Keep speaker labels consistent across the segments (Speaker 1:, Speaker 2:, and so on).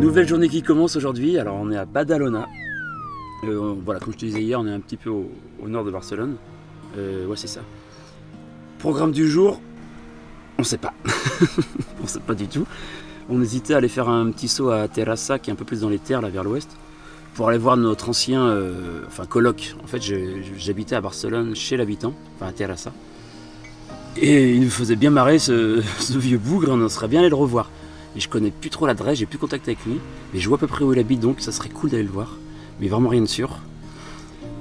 Speaker 1: Nouvelle journée qui commence aujourd'hui. Alors on est à Badalona. Voilà, comme je te disais hier, on est un petit peu au nord de Barcelone. Ouais, c'est ça. Programme du jour, on sait pas. On sait pas du tout. On hésitait à aller faire un petit saut à Terrassa, qui est un peu plus dans les terres, là vers l'ouest, pour aller voir notre ancien coloc. En fait, j'habitais à Barcelone chez l'habitant, enfin à Terrassa. Et il nous faisait bien marrer ce vieux bougre, on serait bien allé le revoir. Et je connais plus trop l'adresse, j'ai plus contact avec lui, mais je vois à peu près où il habite, donc ça serait cool d'aller le voir. Mais vraiment rien de sûr.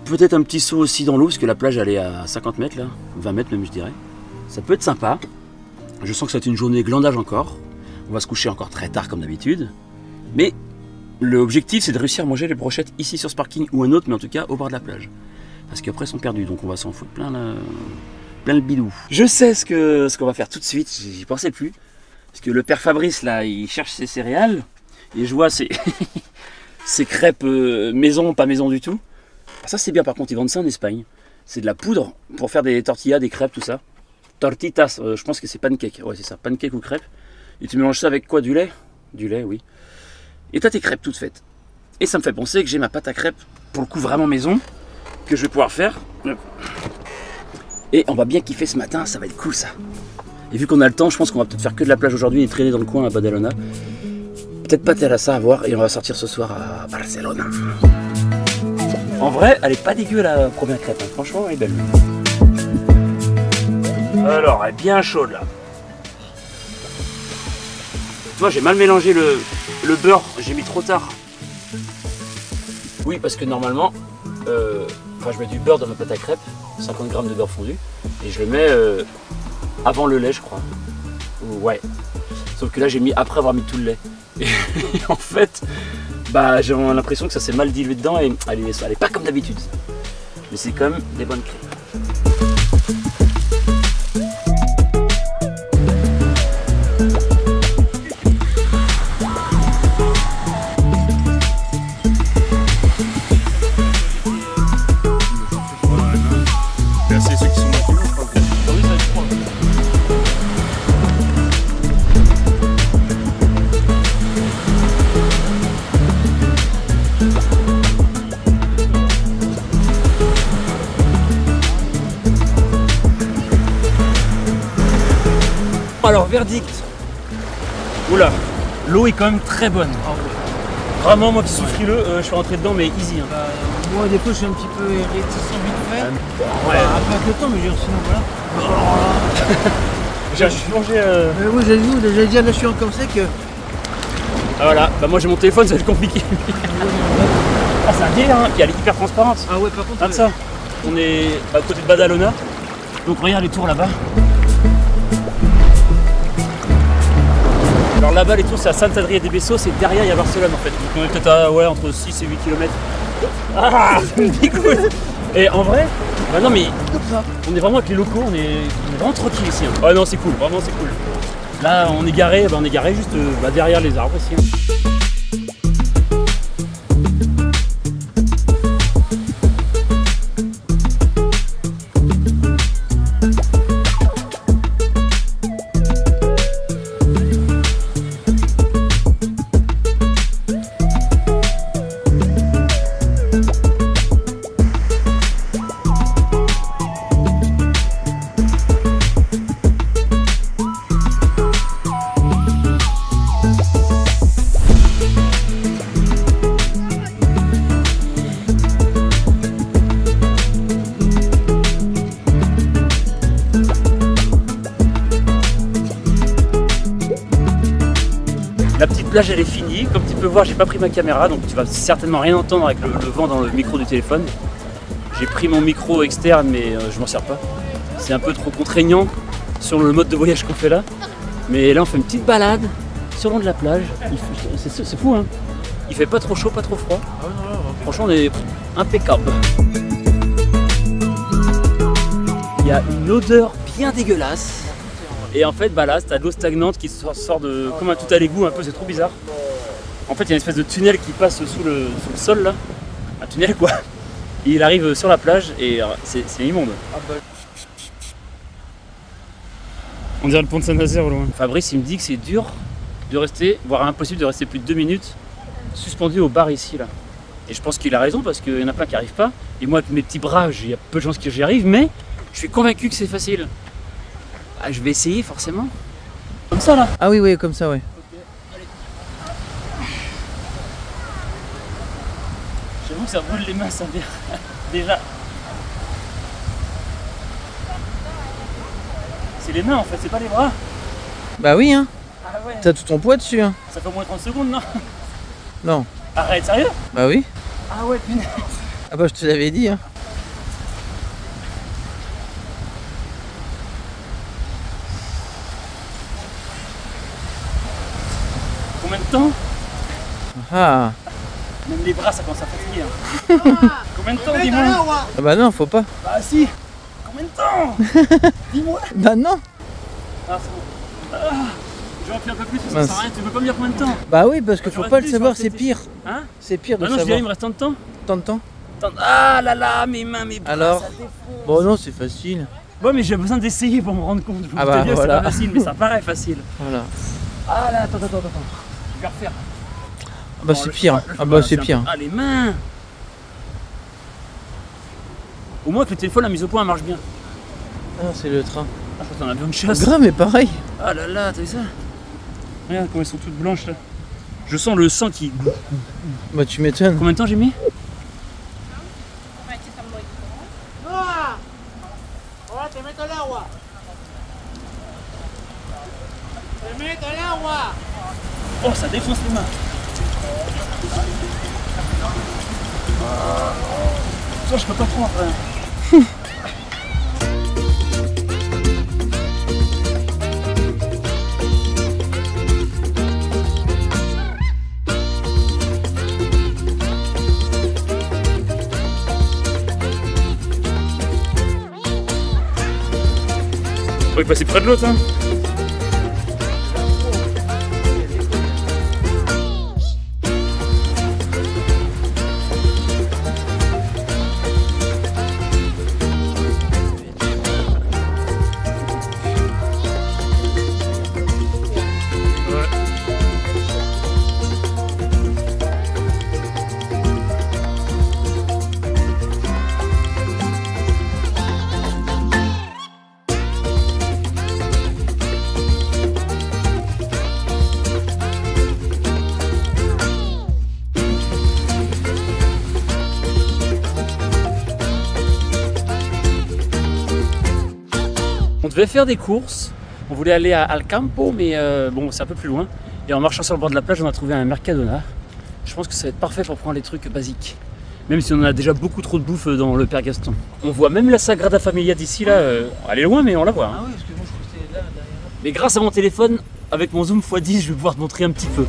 Speaker 1: Peut-être un petit saut aussi dans l'eau, parce que la plage elle est à 50 mètres là, 20 mètres même je dirais. Ça peut être sympa. Je sens que ça va être une journée glandage encore. On va se coucher encore très tard comme d'habitude. Mais l'objectif c'est de réussir à manger les brochettes ici sur ce parking ou un autre, mais en tout cas au bord de la plage. Parce qu'après elles sont perdues, donc on va s'en foutre plein le bidou. Je sais ce qu'on va faire tout de suite, j'y pensais plus. Parce que le père Fabrice là, il cherche ses céréales. Et je vois ces crêpes maison, pas maison du tout. Ça c'est bien, par contre ils vendent ça en Espagne. C'est de la poudre pour faire des tortillas, des crêpes, tout ça. Tortitas, je pense que c'est pancake. Ouais c'est ça, pancake ou crêpes. Et tu mélanges ça avec quoi? Du lait? Du lait, oui. Et t'as tes crêpes toutes faites. Et ça me fait penser que j'ai ma pâte à crêpes, pour le coup vraiment maison, que je vais pouvoir faire. Et on va bien kiffer ce matin, ça va être cool ça. Et vu qu'on a le temps, je pense qu'on va peut-être faire que de la plage aujourd'hui et traîner dans le coin à Badalona. Peut-être pas Terrassa à voir, et on va sortir ce soir à Barcelone. En vrai, elle est pas dégueu la première crêpe, hein. Franchement elle est belle. Alors, elle est bien chaude là. Tu vois, j'ai mal mélangé le beurre, j'ai mis trop tard. Oui, parce que normalement, je mets du beurre dans ma pâte à crêpes, 50 g de beurre fondu, et je le mets avant le lait, je crois. Ouais. Sauf que là, j'ai mis après avoir mis tout le lait. Et en fait, j'ai l'impression que ça s'est mal dilué dedans et elle est pas comme d'habitude. Mais c'est quand même des bonnes crêpes. Alors verdict. Oula, l'eau est quand même très bonne. Vraiment moi qui suis frileux, je suis rentré dedans mais easy. Hein.
Speaker 2: Moi des fois je suis un petit peu réticent vite fait.
Speaker 1: Ouais.
Speaker 2: Après avec le temps, mais sinon voilà.
Speaker 1: J'ai mangé.
Speaker 2: Oui j'ai vu, j'allais dire là je suis encore sec.
Speaker 1: Ah voilà, moi j'ai mon téléphone, ça va être compliqué. Ah c'est un délire, hein. Puis elle est hyper transparente.
Speaker 2: Ah ouais par contre.
Speaker 1: Regarde ça. On est à côté de Badalona. Donc regarde les tours là-bas. Alors là-bas les tours c'est à Sant Adrià de Besòs et derrière il y a Barcelone en fait. Donc on est peut-être à entre 6 et 8 km. Ah ça me dégoûte. Et en vrai, non mais on est vraiment avec les locaux, on est vraiment tranquille ici. Hein. Ouais non c'est cool, vraiment c'est cool. Là on est garé, juste derrière les arbres ici. Hein. La petite plage elle est finie, comme tu peux voir j'ai pas pris ma caméra donc tu vas certainement rien entendre avec le vent dans le micro du téléphone. J'ai pris mon micro externe mais je m'en sers pas. C'est un peu trop contraignant sur le mode de voyage qu'on fait là. Mais là on fait une petite balade sur le long de la plage. C'est fou hein. Il fait pas trop chaud, pas trop froid. Franchement on est impeccable. Il y a une odeur bien dégueulasse. Et en fait, là, t'as de l'eau stagnante qui sort de comme un tout à l'égout, un peu, c'est trop bizarre. En fait, il y a une espèce de tunnel qui passe sous le sol là, un tunnel quoi. Et il arrive sur la plage et c'est immonde. On dirait le pont de Saint-Nazaire au loin. Fabrice, il me dit que c'est dur de rester, voire impossible de rester plus de 2 minutes suspendu au bar ici là. Et je pense qu'il a raison parce qu'il y en a plein qui n'y arrivent pas. Et moi avec mes petits bras, il y a peu de chances que j'y arrive, mais je suis convaincu que c'est facile. Ah, je vais essayer forcément. Comme ça là.
Speaker 2: Ah oui, oui, comme ça, ouais.
Speaker 1: J'avoue que ça brûle les mains, ça déjà. C'est les mains en fait, c'est pas les bras.
Speaker 2: Bah oui, hein.
Speaker 1: Ah ouais.
Speaker 2: T'as tout ton poids dessus, hein.
Speaker 1: Ça fait au moins 30 secondes, non?
Speaker 2: Non.
Speaker 1: Arrête, sérieux?
Speaker 2: Bah oui.
Speaker 1: Ah ouais, punaise.
Speaker 2: Ah bah je te l'avais dit, hein.
Speaker 1: Combien de temps?
Speaker 2: Ah.
Speaker 1: Même les bras, ça commence à fatiguer. Hein. Combien de temps, dis-moi?
Speaker 2: Ah bah non, faut pas.
Speaker 1: Bah si. Combien de temps? Dis-moi.
Speaker 2: Bah non.
Speaker 1: Ah, c'est bon. Ah, j'aurais pu un peu plus, ça
Speaker 2: Mince.
Speaker 1: sert à rien. Tu veux pas me dire combien de temps?
Speaker 2: Bah oui, parce que faut
Speaker 1: J'aurais
Speaker 2: pas le
Speaker 1: pu,
Speaker 2: savoir,
Speaker 1: j'aurais
Speaker 2: c'est
Speaker 1: été-
Speaker 2: pire.
Speaker 1: Hein?
Speaker 2: C'est pire de
Speaker 1: Bah non, je dirais,
Speaker 2: savoir.
Speaker 1: il me reste tant de temps.
Speaker 2: Tant de temps.
Speaker 1: Ah là là, mes mains, mes bras,
Speaker 2: Alors
Speaker 1: ça défonce.
Speaker 2: Bon non, c'est facile.
Speaker 1: Ouais, mais j'ai besoin d'essayer pour me rendre compte.
Speaker 2: Ah bah,
Speaker 1: C'est
Speaker 2: voilà.
Speaker 1: pas facile, mais ça paraît facile.
Speaker 2: Voilà.
Speaker 1: Ah là, attends. Je vais refaire.
Speaker 2: Ah bah
Speaker 1: Bon,
Speaker 2: c'est
Speaker 1: le
Speaker 2: pire.
Speaker 1: cheval,
Speaker 2: Ah bah c'est pire.
Speaker 1: Ah, les mains. Au moins que le téléphone, la mise au point, elle marche bien.
Speaker 2: Ah, c'est le train.
Speaker 1: Ah, je crois que t'en as besoin de chasse.
Speaker 2: Grave, mais pareil.
Speaker 1: Ah là là, t'as vu ça? Regarde comment elles sont toutes blanches là. Je sens le sang qui...
Speaker 2: Bah tu m'étonnes.
Speaker 1: Combien de temps j'ai mis? Oh, ça défonce les mains. Ça, je peux pas trop après. Faut y passer près de l'autre, hein. On devait faire des courses, on voulait aller à Alcampo, mais bon, c'est un peu plus loin. Et en marchant sur le bord de la plage, on a trouvé un Mercadona. Je pense que ça va être parfait pour prendre les trucs basiques. Même si on a déjà beaucoup trop de bouffe dans le Père Gaston. On voit même la Sagrada Familia d'ici là. Elle est loin, mais on la voit. Hein.
Speaker 2: Ah oui, parce que moi je crois que c'était là, derrière.
Speaker 1: Mais grâce à mon téléphone, avec mon zoom x10, je vais pouvoir te montrer un petit peu.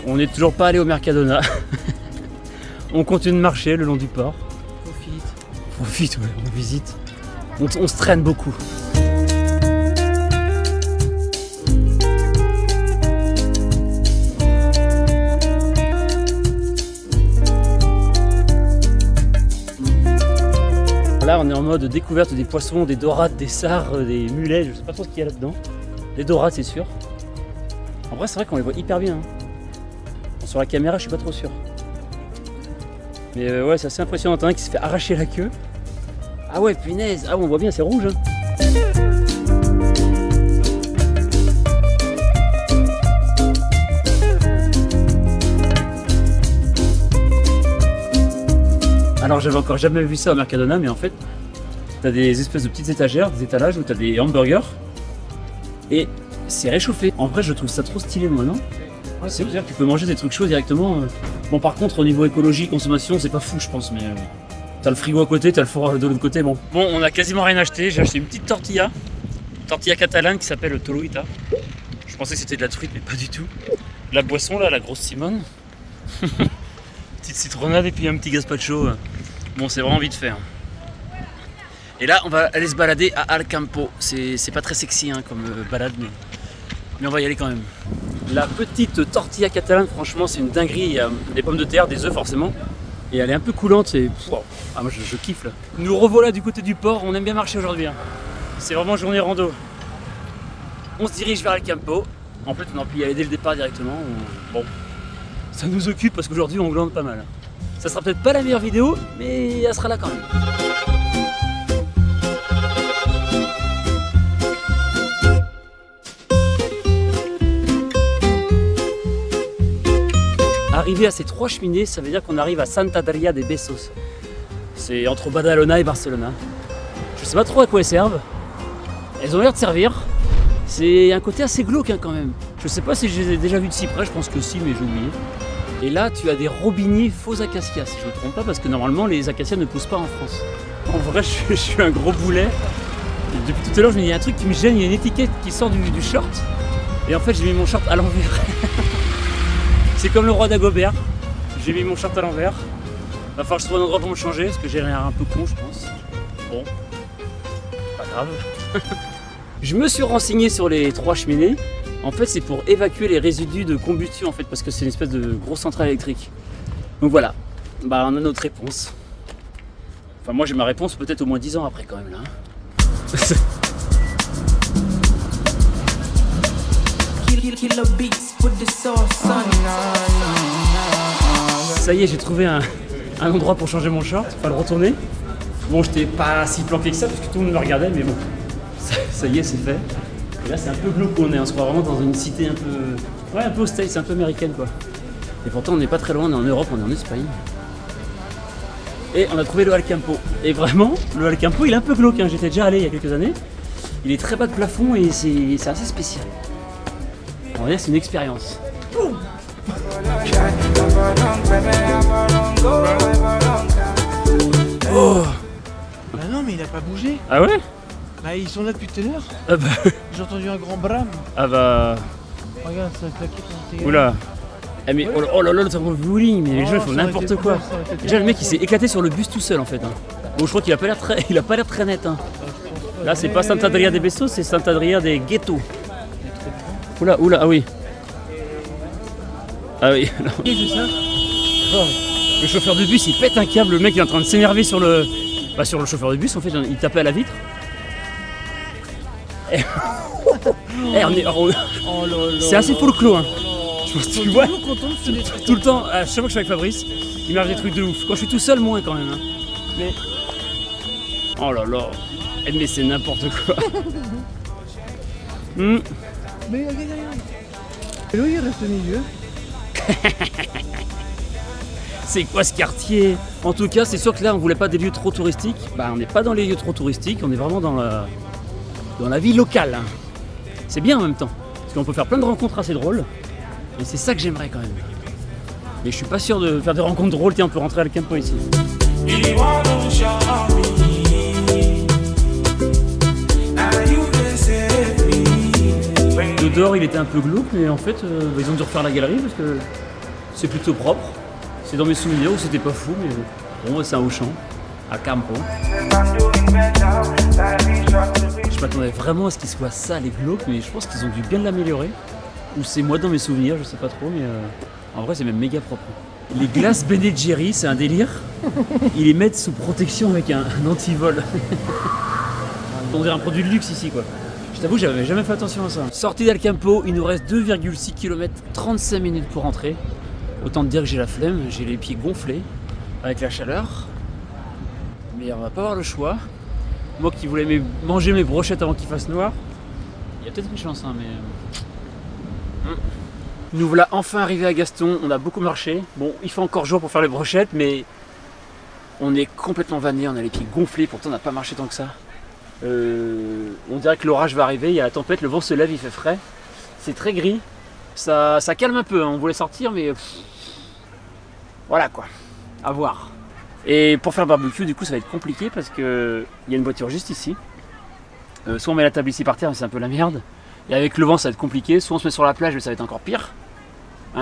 Speaker 1: On n'est toujours pas allé au Mercadona. On continue de marcher le long du port. Profite, ouais, on visite. On se traîne beaucoup. Là, on est en mode découverte des poissons, des dorades, des sards, des mulets, je sais pas trop ce qu'il y a là-dedans. Les dorades, c'est sûr. En vrai, c'est vrai qu'on les voit hyper bien. Hein. Bon, sur la caméra, je suis pas trop sûr. Mais ouais, c'est assez impressionnant. T'en as un qui se fait arracher la queue. Ah ouais, punaise. Ah, on voit bien, c'est rouge. Hein. Alors, j'avais encore jamais vu ça au Mercadona, mais en fait, t'as des espèces de petites étagères, des étalages où t'as des hamburgers. Et c'est réchauffé. En vrai, je trouve ça trop stylé, moi, non? Ouais, c'est clair, tu peux manger des trucs chauds directement. Bon, par contre, au niveau écologie, consommation, c'est pas fou, je pense, mais t'as le frigo à côté, t'as le four de l'autre côté, bon. Bon, on a quasiment rien acheté. J'ai acheté une petite tortilla catalane qui s'appelle Toluita. Je pensais que c'était de la truite, mais pas du tout. La boisson, là, la grosse Simone. Petite citronnade et puis un petit gazpacho. Bon, c'est vraiment vite fait. Hein. Et là, on va aller se balader à Alcampo. C'est pas très sexy hein, comme balade, mais on va y aller quand même. La petite tortilla catalane, franchement, c'est une dinguerie. Il y a des pommes de terre, des œufs forcément. Et elle est un peu coulante. Wow. Ah, moi, je kiffe là. Nous revoilà du côté du port. On aime bien marcher aujourd'hui. Hein. C'est vraiment journée rando. On se dirige vers El Campo. En fait, on a pu y aller dès le départ directement. Bon, ça nous occupe parce qu'aujourd'hui, on glande pas mal. Ça sera peut-être pas la meilleure vidéo, mais elle sera là quand même. Arriver à ces 3 cheminées, ça veut dire qu'on arrive à Santa Adria de Besós. C'est entre Badalona et Barcelona. Je sais pas trop à quoi elles servent. Elles ont l'air de servir. C'est un côté assez glauque hein, quand même. Je sais pas si je les ai déjà vus de si près, je pense que si, mais j'ai oublié. Et là, tu as des robiniers faux acacias, si je ne me trompe pas, parce que normalement, les acacias ne poussent pas en France. En vrai, je suis un gros boulet. Et depuis tout à l'heure, je me dis, il y a un truc qui me gêne, il y a une étiquette qui sort du short. Et en fait, j'ai mis mon short à l'envers. C'est comme le roi d'Agobert. J'ai mis mon short à l'envers. Va falloir que je trouve un endroit pour me changer, parce que j'ai l'air un peu con, je pense. Bon, pas grave. Je me suis renseigné sur les 3 cheminées. En fait, c'est pour évacuer les résidus de combustion, en fait, parce que c'est une espèce de grosse centrale électrique. Donc voilà, bah, on a notre réponse. Enfin, moi j'ai ma réponse peut-être au moins 10 ans après quand même là. Ça y est, j'ai trouvé un endroit pour changer mon short, enfin le retourner. Bon, j'étais pas si planqué que ça parce que tout le monde me regardait, mais bon, ça y est, c'est fait. Et là, c'est un peu glauque où on se croit vraiment dans une cité un peu... Ouais, un peu hostile, c'est un peu américaine quoi. Et pourtant, on n'est pas très loin, on est en Europe, on est en Espagne. Et on a trouvé le El Campo. Et vraiment, le El Campo, il est un peu glauque, hein. J'étais déjà allé il y a quelques années. Il est très bas de plafond et c'est assez spécial. On va dire c'est une expérience. Oh.
Speaker 2: Bah non, mais il a pas bougé.
Speaker 1: Ah ouais?
Speaker 2: Bah ils sont là depuis tout à l'heure.
Speaker 1: Ah bah...
Speaker 2: J'ai entendu un grand brame.
Speaker 1: Ah bah...
Speaker 2: Regarde, ça a claqué quand t'es...
Speaker 1: Oula. Ah mais oh là là, le bowling, mais les gens ils font n'importe quoi. Déjà le mec il s'est éclaté sur le bus tout seul en fait. Hein. Bon, je crois qu'il a pas l'air très net. Hein. Là c'est pas Santa Adria de Besós, c'est Santa Adria de Gueto. Oula, ah oui. Ah oui. Oh. Le chauffeur de bus il pète un câble, le mec il est en train de s'énerver sur le... Bah, sur le chauffeur de bus en fait, il tapait à la vitre. C'est assez folklore hein. Je pense que tu vois, tout le temps, à chaque fois que je suis avec Fabrice, il m'arrive des trucs de ouf. Quand je suis tout seul, moins quand même. Hein. Mais... Oh là là, mais c'est n'importe quoi.
Speaker 2: Mais regarde, l'eau il reste au milieu.
Speaker 1: C'est quoi ce quartier? En tout cas, c'est sûr que là, on voulait pas des lieux trop touristiques. Bah, on n'est pas dans les lieux trop touristiques, on est vraiment dans la vie locale. Hein. C'est bien en même temps, parce qu'on peut faire plein de rencontres assez drôles. Et c'est ça que j'aimerais quand même. Et je suis pas sûr de faire des rencontres drôles. Tiens, on peut rentrer à El Campo ici. Le dehors, il était un peu glauque, mais en fait, ils ont dû refaire la galerie parce que c'est plutôt propre. C'est dans mes souvenirs où c'était pas fou, mais bon, c'est un Auchan, à Campo. Je m'attendais vraiment à ce qu'il soit sale et glauque, mais je pense qu'ils ont dû bien l'améliorer. Ou c'est moi dans mes souvenirs, je sais pas trop, mais en vrai c'est même méga propre. Les glaces Ben & Jerry's, c'est un délire. Ils les mettent sous protection avec un anti-vol. On dirait un produit de luxe ici quoi. Je t'avoue, j'avais jamais fait attention à ça. Sortie d'El Campo, il nous reste 2,6 km, 35 minutes pour rentrer. Autant te dire que j'ai la flemme, j'ai les pieds gonflés avec la chaleur. Mais on va pas avoir le choix. Moi qui voulais manger mes brochettes avant qu'il fasse noir, il y a peut-être une chance, hein, mais... Nous voilà enfin arrivés à Gaston, on a beaucoup marché. Bon, il fait encore jour pour faire les brochettes, mais on est complètement vanné, on a les pieds gonflés, pourtant on n'a pas marché tant que ça. On dirait que l'orage va arriver, il y a la tempête, le vent se lève, il fait frais. C'est très gris, ça calme un peu, hein. On voulait sortir, mais voilà quoi, à voir. Et pour faire le barbecue, du coup, ça va être compliqué parce qu'il y a une voiture juste ici. Soit on met la table ici par terre, mais c'est un peu la merde. Et avec le vent, ça va être compliqué. Soit on se met sur la plage, mais ça va être encore pire. Ou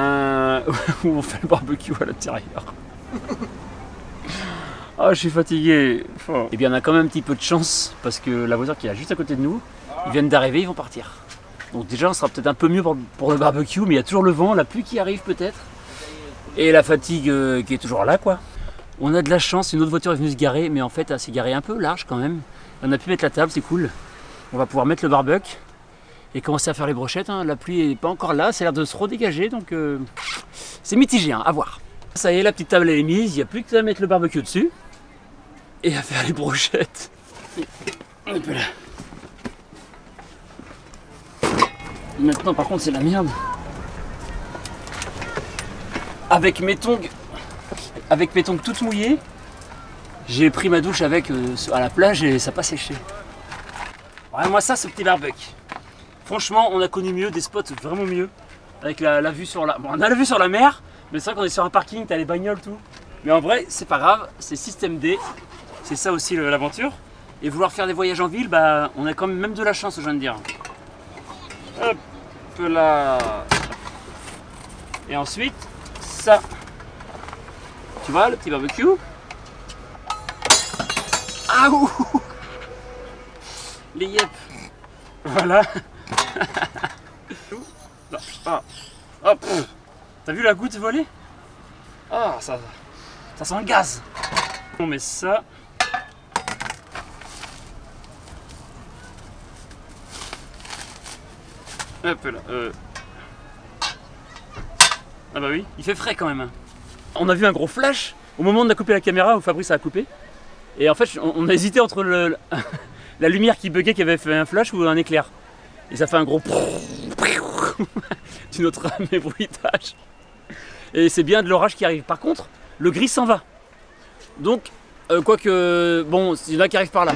Speaker 1: on fait le barbecue à l'intérieur. Oh, je suis fatigué. Et bien, on a quand même un petit peu de chance parce que la voiture qui est juste à côté de nous, ils viennent d'arriver, ils vont partir. Donc déjà on sera peut-être un peu mieux pour le barbecue, mais il y a toujours le vent, la pluie qui arrive peut-être. Et la fatigue qui est toujours là quoi. On a de la chance, une autre voiture est venue se garer, mais en fait elle s'est garée un peu large quand même. On a pu mettre la table, c'est cool. On va pouvoir mettre le barbecue et commencer à faire les brochettes. Hein. La pluie n'est pas encore là, ça a l'air de se redégager, donc c'est mitigé, hein, à voir. Ça y est, la petite table elle est mise, il n'y a plus qu'à mettre le barbecue dessus et à faire les brochettes. Hop là. Maintenant par contre c'est la merde. Avec mes tongs toutes mouillées, j'ai pris ma douche avec à la plage et ça n'a pas séché. Ouais, moi ça c'est petit barbecue. Franchement on a connu mieux, des spots vraiment mieux. Avec la vue sur la... Bon, on a la vue sur la mer, mais c'est vrai qu'on est sur un parking, t'as les bagnoles tout. Mais en vrai c'est pas grave, c'est système D. C'est ça aussi l'aventure. Et vouloir faire des voyages en ville, bah on a quand même de la chance, je viens de dire. Hop là. Et ensuite, ça. Tu vois le petit barbecue. Ah ouh. Les yep. Voilà. Hop. T'as vu la goutte voler? Ah, ça sent le gaz. On met ça. Hop là. Ah bah oui, il fait frais quand même. On a vu un gros flash au moment de couper la caméra où Fabrice a coupé. Et en fait, on a hésité entre la lumière qui buguait, qui avait fait un flash ou un éclair. Et ça fait un gros du notre ébruitage. Et c'est bien de l'orage qui arrive. Par contre, le gris s'en va. Donc, quoique, bon, il y en a qui arrivent par là.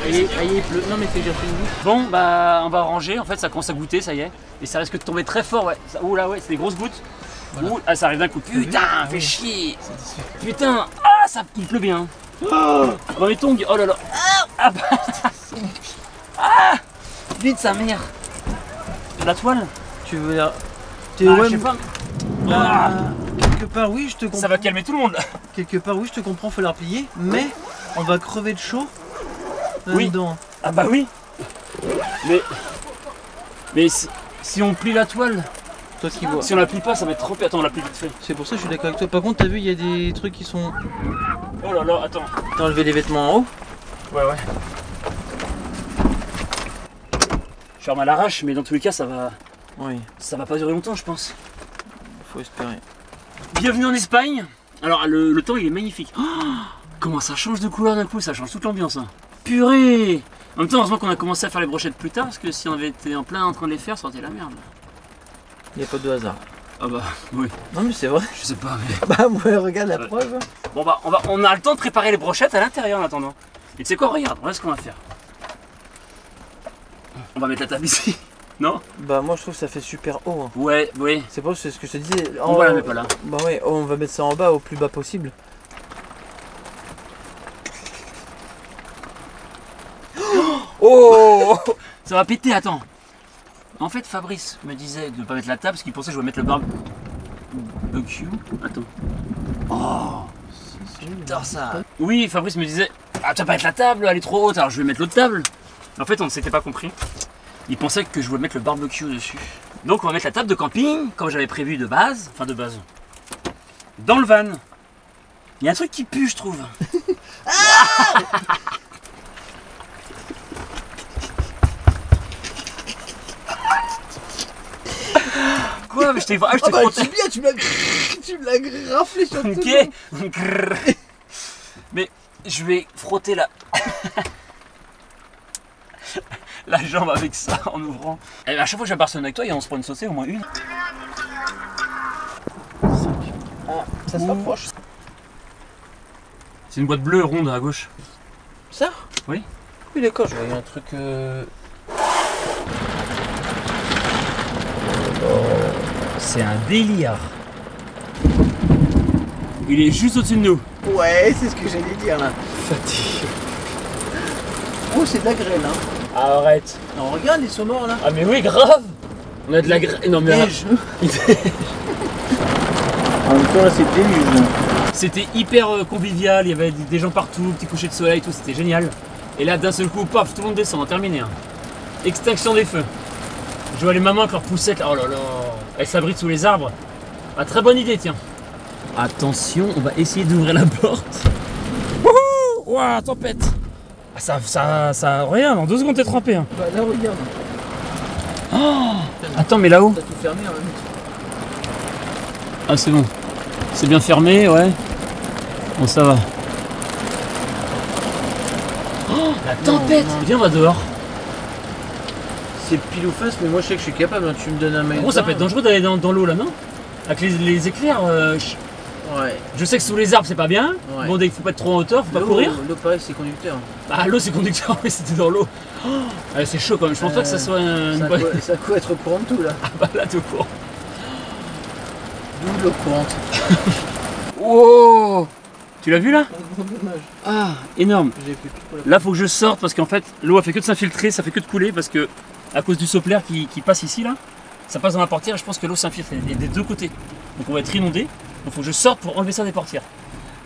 Speaker 2: Allez, il pleut. Non mais c'est déjà fini.
Speaker 1: Bon bah on va ranger, en fait ça commence à goûter, ça y est. Et ça risque de tomber très fort, ouais. Ouh là ouais, c'est des grosses gouttes. Voilà. Ouh, ah ça arrive d'un coup. Putain, fais chier. Putain, ah ça il pleut bien. Oh, dans les tongs, oh là là. Ah bah. Ah, vite sa mère. La toile.
Speaker 2: Tu veux la...
Speaker 1: je sais pas.
Speaker 2: Ah. Quelque part oui je te comprends.
Speaker 1: Ça va calmer tout le monde.
Speaker 2: Quelque part oui je te comprends, faut la replier, mais on va crever de chaud.
Speaker 1: Oui.
Speaker 2: Dedans.
Speaker 1: Ah bah oui. Mais si on plie la toile,
Speaker 2: toi qui vois.
Speaker 1: Si on la plie pas, ça va être trop. Attends, on la plie vite fait.
Speaker 2: C'est pour ça que je suis d'accord avec toi. Par contre, t'as vu, il y a des trucs qui sont.
Speaker 1: Oh là là, attends.
Speaker 2: T'as enlevé les vêtements en haut?
Speaker 1: Ouais. Je ferme à l'arrache, mais dans tous les cas, ça va.
Speaker 2: Oui.
Speaker 1: Ça va pas durer longtemps, je pense.
Speaker 2: Faut espérer.
Speaker 1: Bienvenue en Espagne. Alors, le temps, il est magnifique. Oh, comment ça change de couleur d'un coup, ça change toute l'ambiance. Hein. Purée! En même temps, heureusement qu'on a commencé à faire les brochettes plus tard, parce que si on avait été en plein en train de les faire, ça aurait été la merde.
Speaker 2: Il n'y a pas de hasard.
Speaker 1: Ah bah, oui.
Speaker 2: Non mais c'est vrai.
Speaker 1: Je sais pas, mais...
Speaker 2: Bah ouais, regarde la preuve.
Speaker 1: Bon bah, on a le temps de préparer les brochettes à l'intérieur en attendant. Et tu sais quoi, regarde ce qu'on va faire. On va mettre la table ici, non?
Speaker 2: Bah moi je trouve que ça fait super haut. Hein.
Speaker 1: Ouais.
Speaker 2: C'est pas ce que je te disais.
Speaker 1: On va la mettre pas là.
Speaker 2: Bah ouais, on va mettre ça en bas, au plus bas possible.
Speaker 1: Oh! Ça va péter, attends. En fait, Fabrice me disait de ne pas mettre la table parce qu'il pensait que je vais mettre le barbecue. Attends. Oh! J'adore ça. Oui, Fabrice me disait, ah, tu vas pas mettre la table, elle est trop haute, alors je vais mettre l'autre table. En fait, on ne s'était pas compris. Il pensait que je voulais mettre le barbecue dessus. Donc, on va mettre la table de camping, comme j'avais prévu de base. Enfin, de base. Dans le van. Il y a un truc qui pue, je trouve. Quoi? Mais je t'ai frotté.
Speaker 2: C'est bien, tu me l'as raflé sur tout
Speaker 1: le monde. Mais je vais frotter la jambe avec ça en ouvrant. Et à chaque fois que je vais à Barcelone avec toi, on se prend une saucée, au moins une.
Speaker 2: Ah, ça se rapproche.
Speaker 1: C'est une boîte bleue ronde à gauche.
Speaker 2: Ça?
Speaker 1: Oui.
Speaker 2: Oui d'accord, je voyais un truc...
Speaker 1: C'est un délire. Il est juste au-dessus de nous.
Speaker 2: Ouais, c'est ce que j'allais dire là. Fatigue. Oh, c'est de la grêle hein.
Speaker 1: Arrête.
Speaker 2: Non, regarde, ils sont morts là.
Speaker 1: Ah mais oui, grave. On a de la graisse. Non mais.
Speaker 2: En même temps, là, c'est déluge.
Speaker 1: C'était hyper convivial, il y avait des gens partout, petit coucher de soleil, tout, c'était génial. Et là, d'un seul coup, paf, tout le monde descend, terminé. Hein. Extinction des feux. Je vois les mamans avec leurs poussettes, oh là là, elles s'abritent sous les arbres. Ah, très bonne idée, tiens. Attention, on va essayer d'ouvrir la porte. Wouhou! Ouah, tempête! Ah, ça, regarde, en 2 secondes t'es trempé. Hein.
Speaker 2: Bah là, regarde.
Speaker 1: Oh, attends, mais là-haut?
Speaker 2: T'as tout fermé en même temps.
Speaker 1: Ah, c'est bon. C'est bien fermé, ouais. Bon, ça va. Oh, la tempête!
Speaker 2: Non.
Speaker 1: Viens, on va dehors.
Speaker 2: C'est pile ou face, mais moi je sais que je suis capable. Hein. Tu me donnes un maillot.
Speaker 1: Gros, ça peut être dangereux d'aller dans l'eau là, non? Avec les éclairs.
Speaker 2: Ouais.
Speaker 1: Je sais que sous les arbres c'est pas bien.
Speaker 2: Ouais.
Speaker 1: Bon, dès qu'il faut pas être trop en hauteur, faut pas courir.
Speaker 2: L'eau, pareil, c'est conducteur.
Speaker 1: Ah, l'eau c'est conducteur, mais c'était dans l'eau. Oh, ouais, c'est chaud quand même. Je pense pas que ça soit une bonne.
Speaker 2: Ça coûte être au courant de tout là.
Speaker 1: Ah bah là, tout court.
Speaker 2: D'où l'eau courante.
Speaker 1: Oh! Tu l'as vu là?
Speaker 2: Dommage.
Speaker 1: Ah, énorme.
Speaker 2: J'ai fait plus pour la.
Speaker 1: Là, faut que je sorte parce qu'en fait, l'eau a fait que de s'infiltrer, ça fait que de couler parce que à cause du sopplaire qui passe ici là, ça passe dans la portière et je pense que l'eau s'infiltre des 2 côtés. Donc on va être inondé. Donc faut que je sorte pour enlever ça des portières.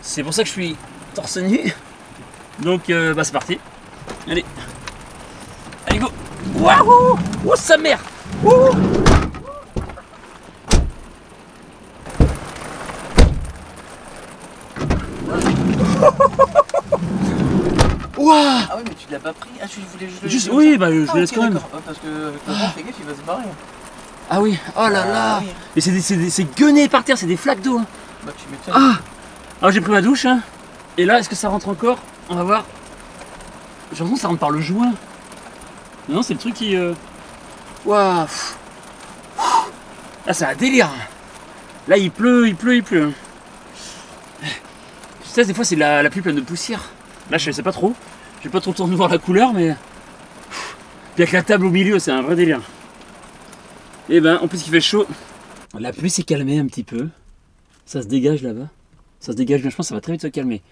Speaker 1: C'est pour ça que je suis torse nu. Donc bah c'est parti. Allez. Allez go. Waouh! Oh sa mère! Ouh! Ouah!
Speaker 2: Ah oui, mais tu l'as pas pris. Ah, tu voulais
Speaker 1: Juste, oui, bah je le laisse quand même.
Speaker 2: Parce que avec le vent, fais gaffe, il va se barrer.
Speaker 1: Ah oui, oh là là!
Speaker 2: oui.
Speaker 1: Mais c'est gueuné par terre, c'est des flaques d'eau. Hein.
Speaker 2: Bah tu m'étonnes.
Speaker 1: Ah! Alors j'ai pris ma douche, hein. Et là, est-ce que ça rentre encore? On va voir. J'ai l'impression que ça rentre par le joint. Non, c'est le truc qui. Waouh! Là, c'est un délire. Là, il pleut. Hein. Ça, des fois, c'est la pluie pleine de poussière. Là, je sais pas trop. J'ai pas trop le temps de voir la couleur, mais. Puis avec la table au milieu, c'est un vrai délire. Et ben, en plus, il fait chaud. La pluie s'est calmée un petit peu. Ça se dégage là-bas. Ça se dégage bien, je pense que ça va très vite se calmer.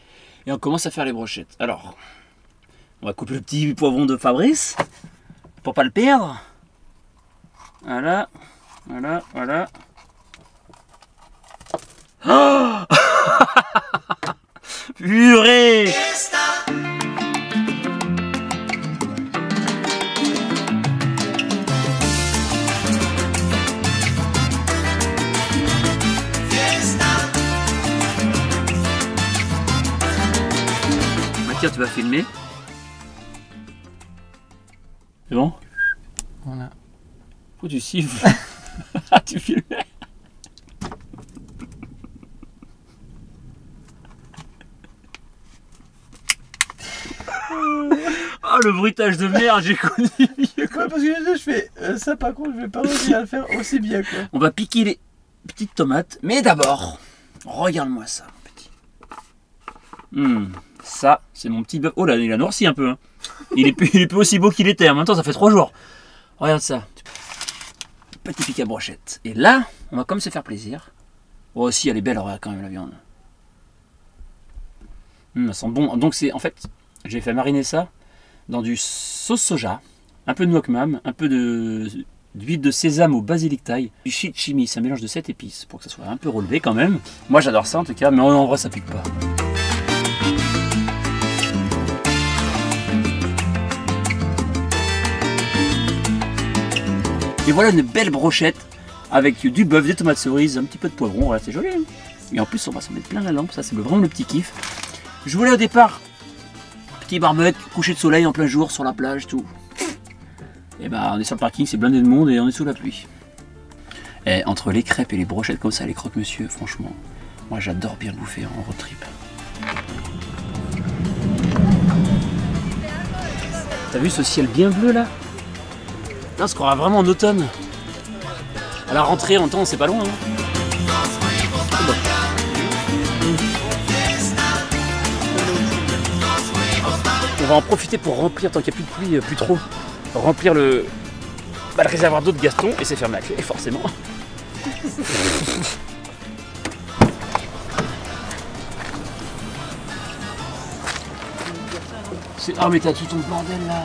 Speaker 1: Et on commence à faire les brochettes. Alors, on va couper le petit poivron de Fabrice pour pas le perdre. Voilà, voilà, voilà. Oh purée! Tiens, tu vas filmer. C'est bon?
Speaker 2: Voilà.
Speaker 1: Pourquoi tu siffles? Tu filmes. Ah, le bruitage de merde, j'ai connu mieux.
Speaker 2: Quoi, parce que je fais ça, par contre, je vais pas réussir à le faire aussi bien quoi.
Speaker 1: On va piquer les petites tomates, mais d'abord, regarde-moi ça, mon petit. Ça, c'est mon petit bœuf. Oh là, il a noirci un peu. Hein. Il est plus aussi beau qu'il était. En même temps, ça fait 3 jours. Regarde ça. Petit pic à brochette. Et là, on va comme se faire plaisir. Oh, si, elle est belle, regarde quand même la viande. Ça sent bon. Donc, c'est en fait, j'ai fait mariner ça dans du sauce soja, un peu de noix mam, un peu d'huile de sésame au basilic thaï, du shichimi, c'est un mélange de 7 épices pour que ça soit un peu relevé quand même. Moi, j'adore ça en tout cas, mais en vrai, ça pique pas. Et voilà une belle brochette avec du bœuf, des tomates cerises, un petit peu de poivron, voilà, c'est joli. Hein. Et en plus on va s'en mettre plein la lampe, ça c'est vraiment le petit kiff. Je voulais au départ, petit barbecue, coucher de soleil en plein jour sur la plage, tout. Et bah on est sur le parking, c'est blindé de monde et on est sous la pluie. Et entre les crêpes et les brochettes comme ça, les croque-monsieur, franchement, moi j'adore bien bouffer en road trip. T'as vu ce ciel bien bleu là? Là, on se croira vraiment en automne. À la rentrée, en temps, c'est pas loin. Hein. On va en profiter pour remplir, tant qu'il n'y a plus de pluie, plus trop, remplir le réservoir d'eau de Gaston, et c'est fermé à clé, forcément. Oh mais t'as tout ton bordel là.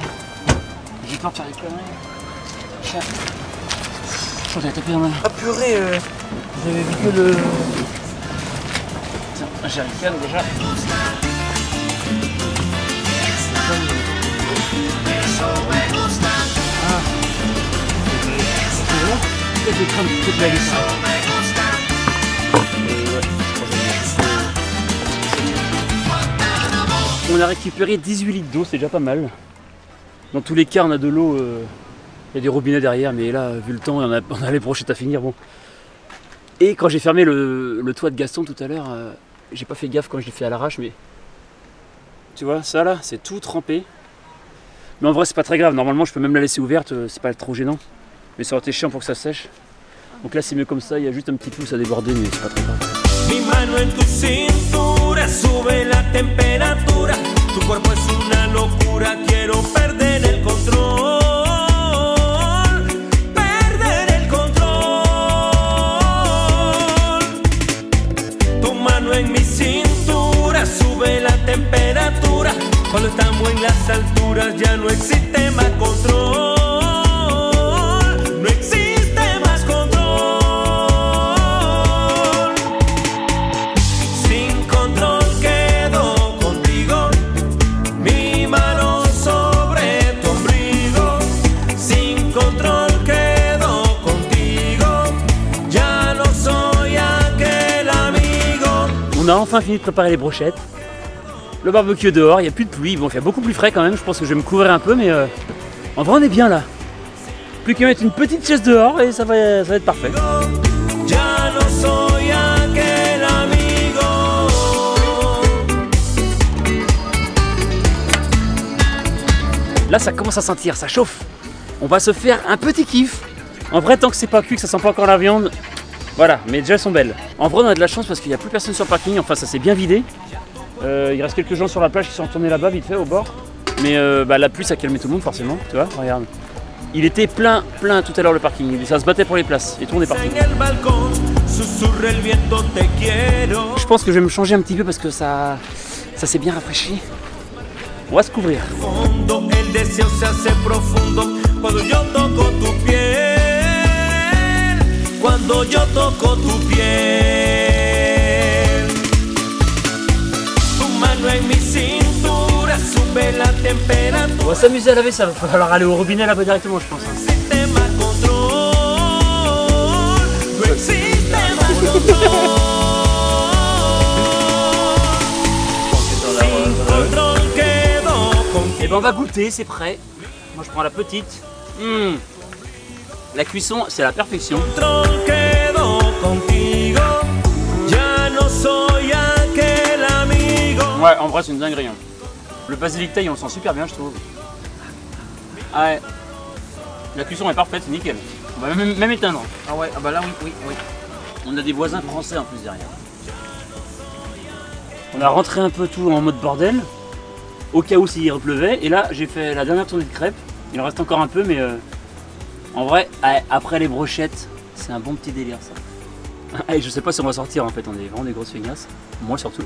Speaker 1: J'ai peur de faire des conneries. crois que t'avais tapé dans la...
Speaker 2: Ah purée, j'avais vu que le...
Speaker 1: Tiens, j'ai un canne déjà. Ah. Peut-être des crânes, peut-être la liste. On a récupéré 18 litres d'eau, c'est déjà pas mal. Dans tous les cas, on a de l'eau, il y a des robinets derrière, mais là, vu le temps, on a les brochettes à finir. Bon. Et quand j'ai fermé le toit de Gaston tout à l'heure, j'ai pas fait gaffe quand je l'ai fait à l'arrache, mais tu vois, ça là, c'est tout trempé. Mais en vrai, c'est pas très grave. Normalement, je peux même la laisser ouverte, c'est pas trop gênant. Mais ça aurait été chiant pour que ça sèche. Donc là, c'est mieux comme ça. Il y a juste un petit pouce à déborder, mais c'est pas très grave. Mi mano en tu cintura sube la temperatura. Tu cuerpo es una locura, quiero perder el control. Perder el control. Tu mano en mi cintura sube la temperatura. Cuando estamos en las alturas ya no existe más control. No existe más control. Sin control quedo contigo. Mi mano sobre tu ombligo. Sin control quedo contigo. Ya no soy aquel amigo. On a enfin fini de préparer les brochettes. Le barbecue dehors, il n'y a plus de pluie, bon il fait beaucoup plus frais quand même, je pense que je vais me couvrir un peu mais en vrai on est bien là. Plus qu'à mettre une petite chaise dehors et ça va être parfait. Là ça commence à sentir, ça chauffe. On va se faire un petit kiff. En vrai tant que c'est pas cuit, que ça sent pas encore la viande, voilà, mais déjà elles sont belles. En vrai on a de la chance parce qu'il n'y a plus personne sur le parking, enfin ça s'est bien vidé. Il reste quelques gens sur la plage qui sont retournés là-bas vite fait au bord. Mais la pluie ça calmait tout le monde forcément, tu vois, regarde. Il était plein tout à l'heure le parking, ça se battait pour les places et tout le monde est parti. Je pense que je vais me changer un petit peu parce que ça s'est bien rafraîchi. On va se couvrir. On va s'amuser à laver, ça va falloir aller au robinet là-bas directement je pense. Et ben on va goûter, c'est prêt. Moi je prends la petite. La cuisson c'est la perfection. Ouais, en vrai c'est une dinguerie. Hein. Le basilic taille, on le sent super bien, je trouve. Ah ouais. La cuisson est parfaite, c'est nickel. On va même éteindre.
Speaker 2: Ah ouais, ah bah là oui.
Speaker 1: On a des voisins français en plus derrière. On a rentré un peu tout en mode bordel, au cas où s'il repleuvait. Et là, j'ai fait la dernière tournée de crêpes. Il en reste encore un peu, mais en vrai, après les brochettes, c'est un bon petit délire ça. Et je sais pas si on va sortir en fait, on est vraiment des grosses feignasses. Moi surtout.